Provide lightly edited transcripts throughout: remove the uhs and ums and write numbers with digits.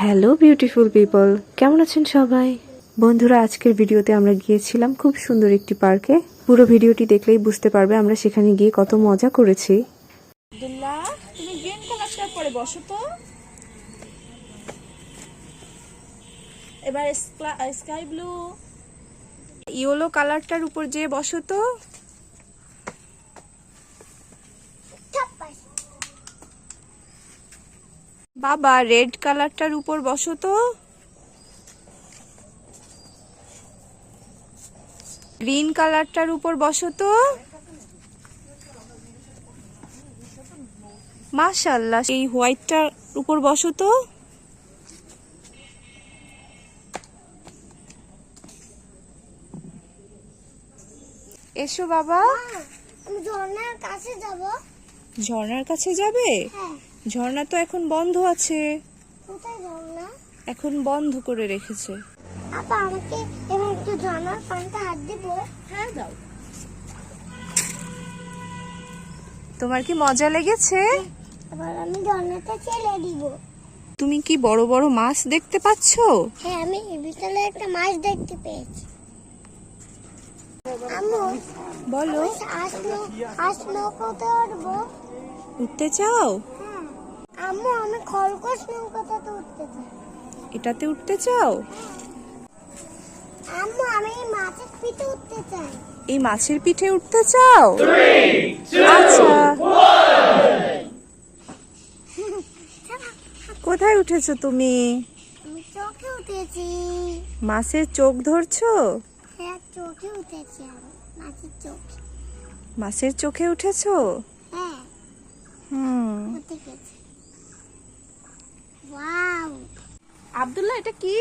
Hello beautiful people, কেমন আছেন সবাই? বন্ধুরা, আজকের ভিডিওতে আমরা গিয়েছিলাম খুব সুন্দর একটি পার্কে। পুরো ভিডিওটি দেখলেই বুঝতে পারবে আমরা সেখানে গিয়ে কত মজা করেছি। আব্দুল্লাহ, তুমি গ্রিন কালারটার পরে বসো তো। এবার স্কাই ব্লু ইয়েলো কালারটার উপর যে বসো তো। বাবা, রেড কালারটার উপর বসো তো। গ্রিন কালারটার উপর বসো তো। মাশাআল্লাহ, এই হোয়াইটটার উপর বসো তো। এসো বাবা। আমি ঝর্ণার কাছে যাব। ঝর্ণার কাছে যাবে? হ্যাঁ। ঝর্ণা তো এখন বন্ধ আছে। কোথায় ঝর্ণা? এখন বন্ধ করে রেখেছে। আপা, আমাকে এবার একটু ঝর্ণার পানিতে হাত দিব? হ্যাঁ, দাও। তোমার কি মজা লেগেছে? এবার আমি ঝর্ণাটা ছেড়ে দিব। তুমি কি বড় বড় মাছ দেখতে পাচ্ছো? হ্যাঁ, আমি বিকালে একটা মাছ দেখতে পেয়েছি। আম্মু, বলো। আসলো কোথায় উঠবো? উঠতে চাও? হ্যাঁ। আম্মু, আমি খরগোশ নৌকাতে উঠতে চাই। এটাতে উঠতে চাও? আম্মু, আমি এই মাছের পিঠে উঠতে চাই। এই মাছের পিঠে উঠতে চাও? আচ্ছা। কোথায় উঠেছো তুমি? আমি চোখে উঠেছি। মাছের চোখ ধরছো? হ্যাঁ, চোখে উঠেছি আমি, মাছের চোখে। মাছের চোখে উঠেছো? হ্যাঁ, উঠে গেছে। ওয়াও! আব্দুল্লাহ, এটা কি?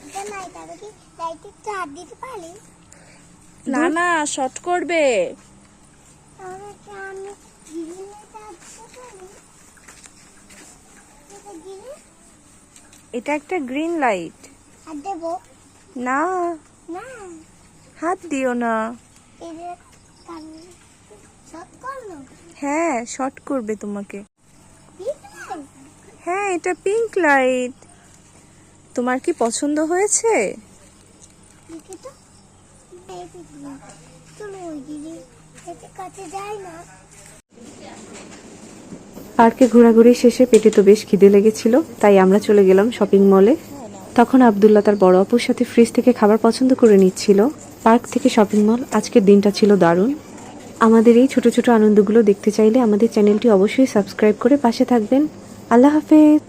এটা নাই, তবে কি লাইটে একটু হাত দিতে পারি? না না, শর্ট করবে। তাহলে কি আমি গিরিলটা দিতে পারি? এটা গিরি? এটা একটা গ্রিন লাইট। হাত দেবো? না, না, হাত দিও না। এটা কান শর্ট করলো। হ্যাঁ, শর্ট করবে তোমাকে। ঠিক নাই? হ্যাঁ, এটা পিঙ্ক লাইট। তোমার কি পছন্দ হয়েছে? দেখি তো। এই যে green। চলো ওই গিরি, এতে কাছে যাই না। পার্কে ঘোরাঘুরি শেষে পেটে তো বেশ খিদে লেগেছিল, তাই আমরা চলে গেলাম শপিং মলে। তখন আব্দুল্লাহ তার বড় আপুর সাথে ফ্রিজ থেকে খাবার পছন্দ করে নিচ্ছিল। পার্ক থেকে শপিং মল, আজকের দিনটা ছিল দারুণ। আমাদের এই ছোট ছোট আনন্দগুলো দেখতে চাইলে আমাদের চ্যানেলটি অবশ্যই সাবস্ক্রাইব করে পাশে থাকবেন। আল্লাহ হাফেজ।